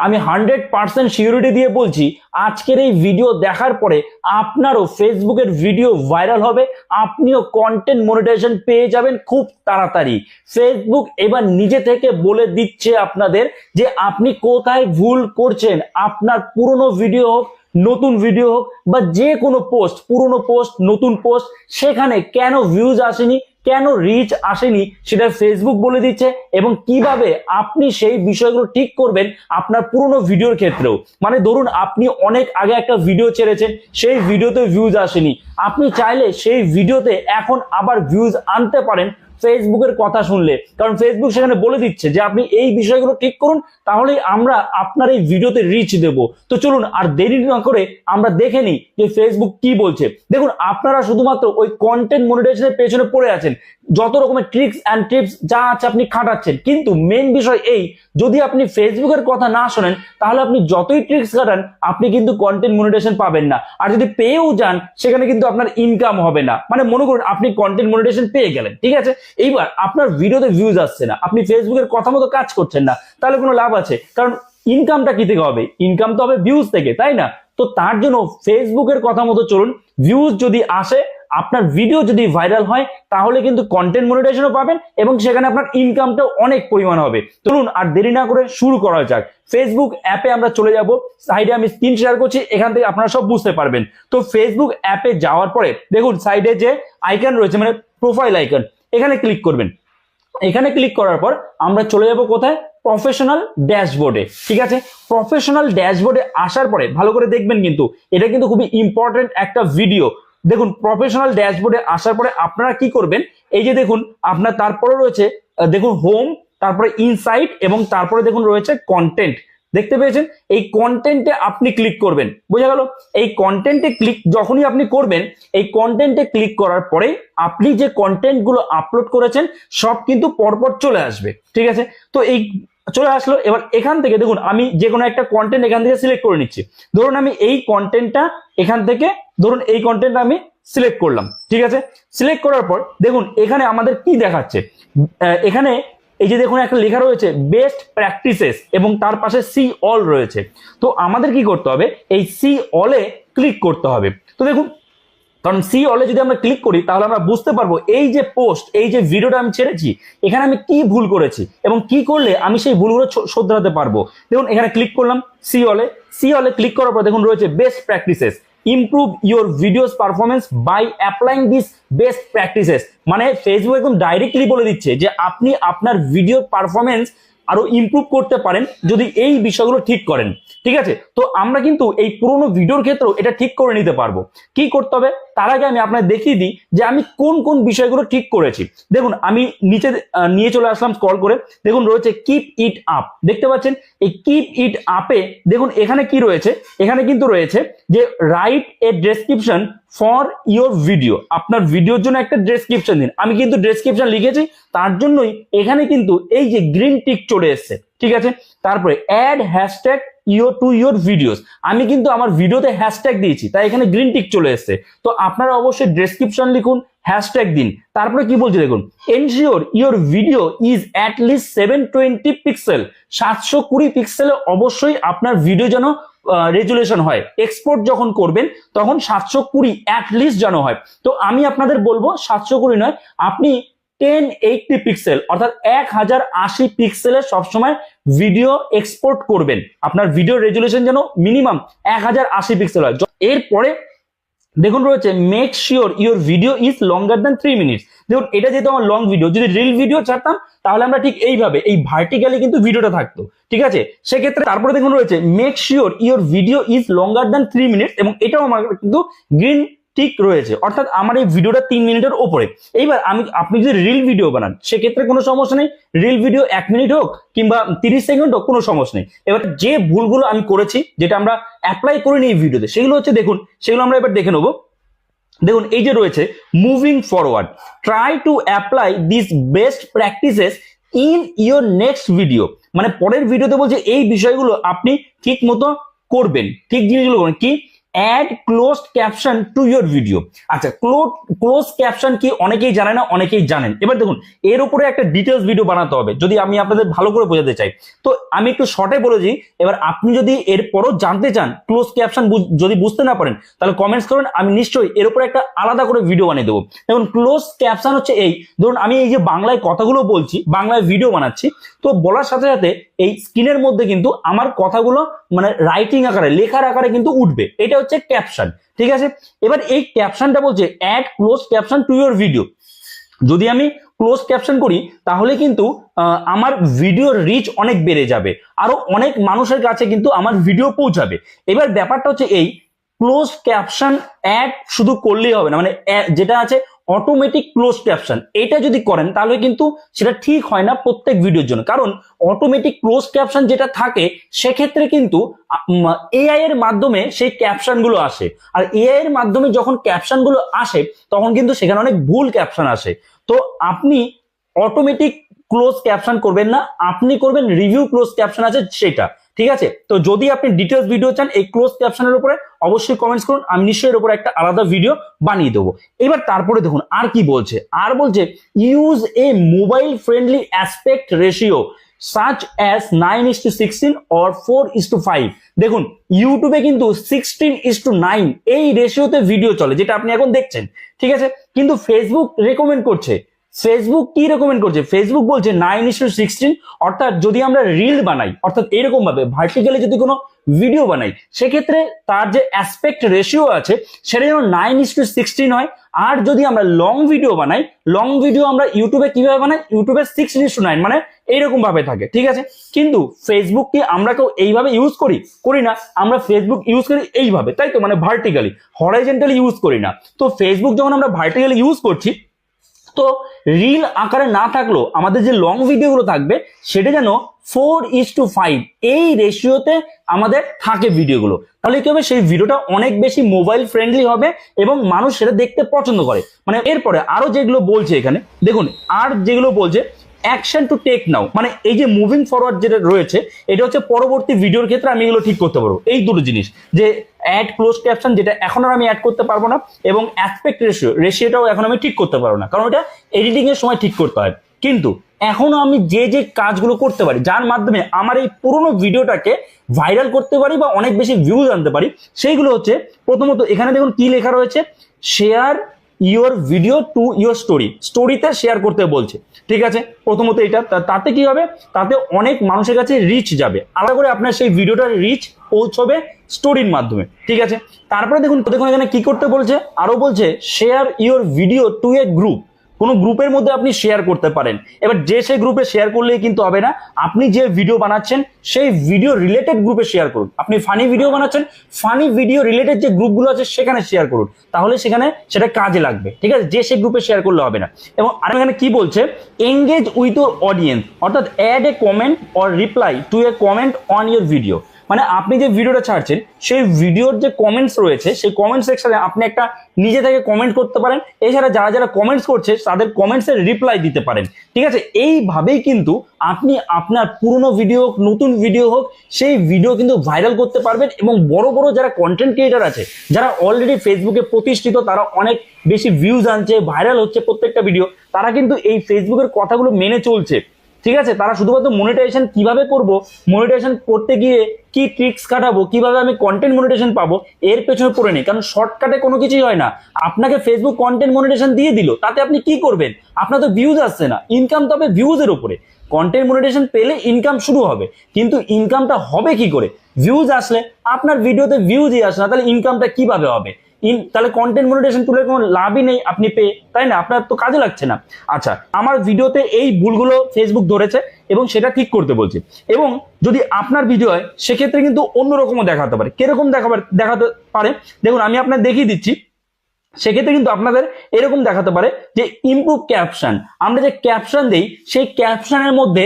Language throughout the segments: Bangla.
আমি 100% সিকিউরিটি দিয়ে বলছি, আজকের এই ভিডিও দেখার পরে আপনারও ফেসবুকের ভিডিও ভাইরাল হবে, আপনিও কন্টেন্ট মনিটাইজেশন পেয়ে যাবেন খুব তাড়াতাড়ি। ফেসবুক এবার নিজে থেকে বলে দিচ্ছে আপনাদের যে আপনি কোথায় ভুল করছেন। আপনার পুরনো ভিডিও হোক, নতুন ভিডিও হোক, বা যে কোনো পোস্ট, পুরনো পোস্ট, নতুন পোস্ট, সেখানে কেন ভিউজ আসেনি, কেন রিচ আসেনি, সেটা ফেসবুক বলে দিচ্ছে। এবং কিভাবে আপনি সেই বিষয়গুলো ঠিক করবেন আপনার পুরনো ভিডিওর ক্ষেত্রেও। মানে ধরুন আপনি অনেক আগে একটা ভিডিও ছেড়েছেন, সেই ভিডিওতে ভিউজ আসেনি, আপনি চাইলে সেই ভিডিওতে এখন আবার ভিউজ আনতে পারেন ফেসবুকের কথা শুনলে। কারণ ফেসবুক সেখানে বলে দিচ্ছে যে আপনি এই বিষয়গুলো ঠিক করুন, তাহলেই আমরা আপনার এই ভিডিওতে রিচ দেব। তো চলুন আর দেরি না করে আমরা দেখে নিই যে ফেসবুক কি বলছে। দেখুন, আপনারা শুধুমাত্র ওই কন্টেন্ট মনিটাইজেশনের পেছনে পড়ে আছেন, যত রকমের ট্রিক্স অ্যান্ড টিপস যা আছে আপনি খাটাচ্ছেন, কিন্তু মেন বিষয় এই, যদি আপনি ফেসবুকের কথা না শোনেন তাহলে আপনি যতই ট্রিক্স খাটান আপনি কিন্তু কন্টেন্ট মনিটাইজেশন পাবেন না। আর যদি পেয়েও যান সেখানে কিন্তু আপনার ইনকাম হবে না। মানে মনে করুন আপনি কন্টেন্ট মনিটাইজেশন পেয়ে গেলেন, ঠিক আছে, এইবার আপনার ভিডিওতে ভিউজ আসছে না, আপনি ফেসবুকের কথা মতো কাজ করছেন না, তাহলে কোনো লাভ আছে? কারণ ইনকামটা কি থেকে হবে? ইনকাম তো হবে ভিউজ থেকে, তাই না? তো তার জন্য ফেসবুকের কথা মতো চলুন। ভিউজ যদি আসে, আপনার ভিডিও যদি ভাইরাল হয়, তাহলে কিন্তু কন্টেন্ট মনিটাইজেশনও পাবেন এবং সেখানে আপনার ইনকামটাও অনেক পরিমাণ হবে। চলুন আর দেরি না করে শুরু করা যাক। ফেসবুক অ্যাপে আমরা চলে যাব। সাইডে আমি স্ক্রিন শেয়ার করছি, এখান থেকে আপনারা সব বুঝতে পারবেন। তো ফেসবুক অ্যাপে যাওয়ার পরে দেখুন সাইডে যে আইকন রয়েছে, মানে প্রোফাইল আইকন, এখানে ক্লিক করবেন। এখানে ক্লিক করার পর আমরা চলে যাব কোথায়? প্রফেশনাল ড্যাশবোর্ডে। ঠিক আছে, প্রফেশনাল ড্যাশবোর্ডে আসার পরে ভালো করে দেখবেন, কিন্তু এটা কিন্তু খুবই ইম্পর্টেন্ট একটা ভিডিও। দেখুন প্রফেশনাল ড্যাশবোর্ডে আসার পরে আপনারা কি করবেন, এই যে দেখুন আপনার তারপরে রয়েছে দেখুন হোম, তারপরে ইনসাইট, এবং তারপরে দেখুন রয়েছে কন্টেন্ট। দেখতে পেয়েছেন? এই কন্টেন্টে আপনি ক্লিক করবেন, বোঝা গেল? এই কন্টেন্টে ক্লিক যখনই আপনি করবেন, এই কন্টেন্টে ক্লিক করার পরে আপনি যে কন্টেন্ট গুলো আপলোড করেছেন সব কিন্তু পরপর চলে আসবে। ঠিক আছে, তো এই চলে আসলো। এবার এখান থেকে দেখুন আমি যে কোনো একটা কন্টেন্ট এখান থেকে সিলেক্ট করে নিচ্ছি। ধরুন আমি এই কন্টেন্টটা এখান থেকে, ধরুন এই কন্টেন্টটা আমি সিলেক্ট করলাম। ঠিক আছে, সিলেক্ট করার পর দেখুন এখানে আমাদের কি দেখাচ্ছে, এখানে এই যে দেখুন একটা লেখা রয়েছে বেস্ট প্র্যাকটিসেস, এবং তার পাশে সি অল রয়েছে। তো আমাদের কি করতে হবে, এই সি অলে ক্লিক করতে হবে। তো দেখুন, কারণ সি অলে যদি আমরা ক্লিক করি তাহলে আমরা বুঝতে পারবো এই যে পোস্ট, এই যে ভিডিওটা আমি ছেড়েছি, এখানে আমি কি ভুল করেছি এবং কি করলে আমি সেই ভুলগুলো শোধরাতে পারবো। দেখুন এখানে ক্লিক করলাম সি অলে। সি অলে ক্লিক করার পর দেখুন রয়েছে best practices, improve your videos performance by applying this best practices. মানে ফেসবুক একদম ডাইরেক্টলি বলে দিচ্ছে যে আপনি আপনার ভিডিওর পারফরমেন্স আরো ইমপ্রুভ করতে পারেন যদি এই বিষয়গুলো ঠিক করেন। ঠিক আছে, তো আমরা কিন্তু এই পুরোনো ভিডিওর ক্ষেত্রেও এটা ঠিক করে নিতে পারবো। কি করতে হবে তার আগে আমি আপনাদের দেখিয়ে দিই যে আমি কোন কোন বিষয়গুলো ঠিক করেছি। দেখুন আমি নিচে নিয়ে চলে আসলাম স্ক্রল করে, দেখুন রয়েছে কিপ ইট আপ, দেখতে পাচ্ছেন? এই কিপ ইট আপে দেখুন এখানে কি রয়েছে, এখানে কিন্তু রয়েছে যে write a description for your video. আপনার ভিডিওর জন্য একটা ডেসক্রিপশন দিন। আমি কিন্তু ডেসক্রিপশন লিখেছি, তার জন্যই এখানে কিন্তু এই যে গ্রিন টিক চলে এসছে। ঠিক আছে, তারপরে অ্যাড হ্যাশট্যাগ ইয়োর ভিডিওস, আমি কিন্তু আমার ভিডিওতে হ্যাশট্যাগ দিয়েছি তাই এখানে গ্রিন টিক চলে এসছে। তো আপনারা অবশ্যই ডেসক্রিপশন লিখুন, হ্যাশট্যাগ দিন। তারপরে কি বলছে দেখুন, ensure your video is at least 720 pixel, 720 পিক্সেলে অবশ্যই আপনার ভিডিও যেন রেজুলেশন হয়। এক্সপোর্ট যখন করবেন তখন 720 অ্যাটলিস্ট যেন হয়। তো আমি আপনাদের বলবো 720 নয়, আপনি 1080 পিক্সেল অর্থাৎ 1080 পিক্সেলের সবসময় ভিডিও এক্সপোর্ট করবেন। আপনার ভিডিও রেজুলেশন যেন মিনিমাম 1080 পিক্সেল হয়। এরপরে দেখুন রয়েছে make sure your video is longer than 3 minutes. দেখুন এটা যেহেতু আমার লং ভিডিও, যদি রিল ভিডিও ছাড়তাম তাহলে আমরা ঠিক এইভাবে এই ভার্টিক্যালি কিন্তু ভিডিওটা থাকতো। ঠিক আছে, সেক্ষেত্রে তারপরে দেখুন রয়েছে make sure your video is longer than 3 minutes, এবং এটাও আমার কিন্তু গ্রিন টিক রয়েছে, অর্থাৎ আমার এই ভিডিওটা 3 মিনিটের ওপরে। এইবার আপনি যদি রিল ভিডিও বানান সেক্ষেত্রে কোনো সমস্যা নেই, রিল ভিডিও 1 মিনিট হোক কিংবা 30 সেকেন্ড হোক, কোনো সমস্যা নেই। এবার যে ভুলগুলো আমি করেছি, যেটা আমরা অ্যাপ্লাই করিনি এই ভিডিওতে, সেগুলো হচ্ছে দেখুন, সেগুলো আমরা এবার দেখে নেবো। দেখুন এই যে রয়েছে moving forward, try to apply this best practices in your next video. মানে পরের ভিডিওতে বলছে এই বিষয়গুলো আপনি ঠিক মতো করবেন, ঠিক জিনিসগুলো করবেন। কি add closed caption to your video. আচ্ছা, ক্লোজ ক্যাপশন কি অনেকেই জানে না, অনেকেই জানেন। এবার দেখুন, এর উপরে একটা ডিটেলস ভিডিও বানাতে হবে যদি আমি আপনাদের ভালো করে বোঝাতে চাই। তো আমি একটু শর্টে বলেছি, এবার আপনি যদি এরপরও জানতে চান ক্লোজ ক্যাপশন যদি বুঝতে না পারেন তাহলে কমেন্টস করুন, আমি নিশ্চয়ই এর উপরে একটা আলাদা করে ভিডিও বানিয়ে দেবো। দেখুন, ক্লোজ ক্যাপশন হচ্ছে এই, ধরুন আমি এই যে বাংলায় কথাগুলো বলছি, বাংলায় ভিডিও বানাচ্ছি, তো বলার সাথে সাথে এই স্ক্রিনের মধ্যে কিন্তু আমার কথাগুলো মানে রাইটিং আকারে, লেখার আকারে কিন্তু উঠবে, এটা হচ্ছে ক্যাপশন। ঠিক আছে, এবার এই ক্যাপশনটা বলছে add close caption to your video. যদি আমি ক্লোজ ক্যাপশন করি তাহলে কিন্তু আমার ভিডিওর রিচ অনেক বেড়ে যাবে, আরো অনেক মানুষের কাছে কিন্তু আমার ভিডিও পৌঁছাবে। এবার ব্যাপারটা হচ্ছে এই, ক্লোজ ক্যাপশন অ্যাড শুধু করলেই হবে না, মানে যেটা আছে অটোমেটিক ক্লোজ ক্যাপশন, এটা যদি করেন তাহলে কিন্তু সেটা ঠিক হয় না প্রত্যেক ভিডিওর জন্য। কারণ অটোমেটিক ক্লোজ ক্যাপশন যেটা থাকে সেক্ষেত্রে কিন্তু এআই এর মাধ্যমে সেই ক্যাপশন গুলো আসে, আর এআই এর মাধ্যমে যখন ক্যাপশন গুলো আসে তখন কিন্তু সেখানে অনেক ভুল ক্যাপশন আসে। তো আপনি অটোমেটিক ক্লোজ ক্যাপশন করবেন না, আপনি করবেন রিভিউ ক্লোজ ক্যাপশন আছে সেটা। ঠিক আছে, তো যদি আপনি ডিটেলস ভিডিও চান এই ক্লোজ ক্যাপশনের উপরে অবশ্যই কমেন্টস করুন, আমি নিশ্চয়ই এর উপরে একটা আলাদা ভিডিও বানিয়ে দেবো। এবার তারপরে দেখুন আর কি বলছে, আর বলছে use a mobile friendly aspect ratio such as 9:16 or 4:5। দেখুন, ইউটিউবে কিন্তু 16:9 এই রেশিওতে ভিডিও চলে, যেটা আপনি এখন দেখছেন। ঠিক আছে, কিন্তু ফেসবুক রেকমেন্ড করছে, ফেসবুক কি রেকমেন্ড করছে, ফেসবুক বলছে 9:16। অর্থাৎ যদি আমরা রিল বানাই, অর্থাৎ এরকম ভাবে ভার্টিক্যালি যদি কোনো ভিডিও বানাই, সেক্ষেত্রে তার যে অ্যাসপেক্ট রেশিও আছে সেটা যেন 9:16 হয়। আর যদি আমরা লং ভিডিও বানাই, লং ভিডিও আমরা ইউটিউবে কিভাবে বানাই, ইউটিউবে 6:9 মানে এইরকম ভাবে থাকে। ঠিক আছে, কিন্তু ফেসবুক কি আমরা কেউ এইভাবে ইউজ করি না, আমরা ফেসবুক ইউজ করি এইভাবে, তাই তো, মানে ভার্টিক্যালি, হরাইজন্টালি ইউজ করি না। তো ফেসবুক যখন আমরা ভার্টিক্যালি ইউজ করছি, তো রিল আকারে না থাকলেও আমাদের যে লং ভিডিওগুলো থাকবে সেটা যেন 4:5 এই রেশিওতে আমাদের থাকে ভিডিওগুলো। তাহলে কি হবে, সেই ভিডিওটা অনেক বেশি মোবাইল ফ্রেন্ডলি হবে এবং মানুষ সেটা দেখতে পছন্দ করে। মানে এরপরে আরো যেগুলো বলছে এখানে দেখুন, আর যেগুলো বলছে অ্যাকশন টু টেক নাও, মানে এই যে মুভিং ফরওয়ার্ড যেটা রয়েছে এটা হচ্ছে পরবর্তী ভিডিওর ক্ষেত্রে আমি এগুলো ঠিক করতে পারবো। এই দুটো জিনিস, যে অ্যাড ক্লোজ ক্যাপশন যেটা এখন আর আমি অ্যাড করতে পারবো না, এবং অ্যাসপেক্ট রেশিওটাও এখন আমি ঠিক করতে পারবো না, কারণ এটা এডিটিং এর সময় ঠিক করতে হয়। কিন্তু এখনো আমি যে যে কাজগুলো করতে পারি, যার মাধ্যমে আমার এই পুরোনো ভিডিওটাকে ভাইরাল করতে পারি বা অনেক বেশি ভিউজ আনতে পারি, সেইগুলো হচ্ছে প্রথমত এখানে দেখুন কি লেখা রয়েছে, share your video to your story, স্টোরিতে শেয়ার করতে বলছে। ঠিক আছে, প্রথমত এটা, তাতে কি হবে, তাতে অনেক মানুষের কাছে রিচ যাবে, আলাদা করে আপনার সেই ভিডিওটার রিচ পৌঁছবে স্টোরির মাধ্যমে। ঠিক আছে, তারপরে দেখুন এখানে কি করতে বলছে, আরো বলছে share your video to a group, কোনো গ্রুপের মধ্যে আপনি শেয়ার করতে পারেন। এবার যে সেই গ্রুপে শেয়ার করলেই কিন্তু হবে না, আপনি যে ভিডিও বানাচ্ছেন সেই ভিডিও রিলেটেড গ্রুপে শেয়ার করুন। আপনি ফানি ভিডিও বানাচ্ছেন, ফানি ভিডিও রিলেটেড যে গ্রুপগুলো আছে সেখানে শেয়ার করুন, তাহলে সেখানে সেটা কাজে লাগবে। ঠিক আছে, যে সেই গ্রুপে শেয়ার করলে হবে না। এবং আর এখানে কি বলছে, এঙ্গেজ উইথ ইউর অডিয়েন্স, অর্থাৎ add a comment or reply to a comment on your video, মানে আপনি যে ভিডিওটা ছাড়ছেন সেই ভিডিওর যে কমেন্টস রয়েছে সেই কমেন্ট সেকশনে আপনি একটা নিজে থেকে কমেন্ট করতে পারেন। এছাড়া যারা যারা কমেন্টস করছে তাদের কমেন্টসের রিপ্লাই দিতে পারেন। ঠিক আছে, এইভাবেই কিন্তু আপনি আপনার পুরনো ভিডিও হোক, নতুন ভিডিও হোক, সেই ভিডিও কিন্তু ভাইরাল করতে পারবেন। এবং বড় বড় যারা কন্টেন্ট ক্রিয়েটার আছে, যারা অলরেডি ফেসবুকে প্রতিষ্ঠিত, তারা অনেক বেশি ভিউজ আনছে, ভাইরাল হচ্ছে প্রত্যেকটা ভিডিও, তারা কিন্তু এই ফেসবুকের কথাগুলো মেনে চলছে। ঠিক আছে, তারা শুধুমাত্র মনিটাইজেশন কিভাবে করব, মনিটাইজেশন করতে গিয়ে কি ট্রিক্স কাটাবো, কিভাবে আমি কন্টেন্ট মনিটাইজেশন পাবো, এর পেছনে পড়ে নেই। কারণ শর্টকাটে কোনো কিছুই হয় না। আপনাকে ফেসবুক কন্টেন্ট মনিটাইজেশন দিয়ে দিল, তাতে আপনি কি করবেন, আপনার তো ভিউজ আসছে না, ইনকাম তো হবে ভিউজের উপরে। কন্টেন্ট মনিটাইজেশন পেলে ইনকাম শুরু হবে, কিন্তু ইনকামটা হবে কি করে, ভিউজ আসলে। আপনার ভিডিওতে ভিউজই আসে না, তাহলে ইনকামটা কিভাবে হবে? তাহলে কন্টেন্ট মনিটাইজেশন তুলে কোনো লাভই নেই আপনি পেয়ে, তাই না, আপনার তো কাজে লাগছে না। আচ্ছা, আমার ভিডিওতে এই ভুলগুলো ফেসবুক ধরেছে এবং সেটা ঠিক করতে বলছে। এবং যদি আপনার ভিডিও হয় সেক্ষেত্রে কিন্তু অন্যরকমও দেখাতে পারে। কিরকম দেখাতে পারে দেখুন, আমি আপনার দেখিয়ে দিচ্ছি। সেক্ষেত্রে কিন্তু আপনাদের এরকম দেখাতে পারে যে ইমপ্রুভ ক্যাপশন, আমরা যে ক্যাপশন দেই সেই ক্যাপশনের মধ্যে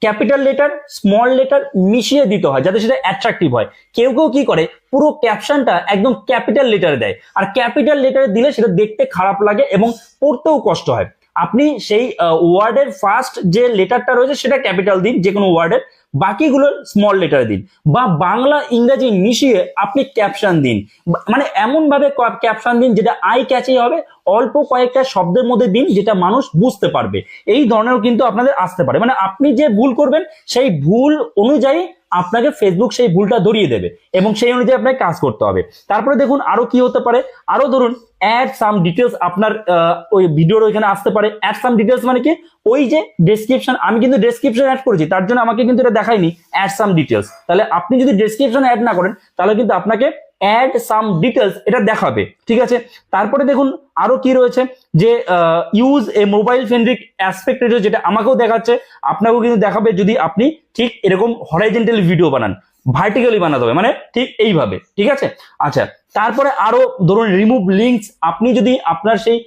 ক্যাপিটাল লেটার, স্মল লেটার মিশিয়ে দিতে হয় যাতে সেটা অ্যাট্রাকটিভ হয়। কেউ কেউ কি করে, পুরো ক্যাপশনটা একদম ক্যাপিটাল লেটারে দেয়, আর ক্যাপিটাল লেটারে দিলে সেটা দেখতে খারাপ লাগে এবং পড়তেও কষ্ট হয়। আপনি সেই ওয়ার্ডের ফার্স্ট যে লেটারটা রয়েছে সেটা ক্যাপিটাল দিন, যে কোনো ওয়ার্ডের বাকিগুলো স্মল লেটারে দিন, বা বাংলা ইংরেজি মিশিয়ে আপনি ক্যাপশন দিন, মানে এমন ভাবে ক্যাপশন দিন যেটা আই ক্যাচি হবে, অল্প কয়েকটা শব্দের মধ্যে দিন যেটা মানুষ বুঝতে পারবে। এই ধরনের কিন্তু আপনাদের আসতে পারে, মানে আপনি যে ভুল করবেন সেই ভুল অনুযায়ী আপনাকে ফেসবুক সেই ভুলটা ধরিয়ে দেবে এবং সেই অনুযায়ী আপনাকে কাজ করতে হবে। তারপরে দেখুন আরো কি হতে পারে, আরো ধরুন অ্যাড সাম ডিটেলস আপনার ওই ভিডিওর ওইখানে আসতে পারে। অ্যাড সাম ডিটেলস মানে কি, ওই যে ডেসক্রিপশন, আমি কিন্তু ডেসক্রিপশন অ্যাড করেছি তার জন্য আমাকে কিন্তু এটা দেখায়নি অ্যাড সাম ডিটেলস। তাহলে আপনি যদি ডেসক্রিপশন অ্যাড না করেন তাহলে কিন্তু আপনাকে অ্যাড সাম ডিটেলস এটা দেখাবে, ঠিক আছে। তারপরে দেখুন আরো কি রয়েছে, যে use a mobile friendly aspect ratio, যেটা আমাকেও দেখাচ্ছে আপনাকেও কিন্তু দেখাবে যদি আপনি ঠিক এরকম হরাইজন্টাল ভিডিও বানান, ভার্টিক্যালি বানাতে হবে, মানে ঠিক এইভাবে, ঠিক আছে। আচ্ছা, তারপরে আরো ধরুন রিমুভ লিঙ্কস, আপনি যদি আপনার সেই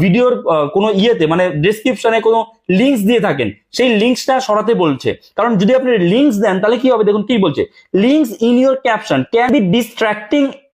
ভিডিওর কোনো ইয়েতে মানে ডেসক্রিপশনে কোনো লিঙ্কস দিয়ে থাকেন সেই লিঙ্কসটা সরাতে বলছে, কারণ যদি আপনি লিঙ্কস দেন তাহলে কি হবে, দেখুন কি বলছে, links in your caption can be distracting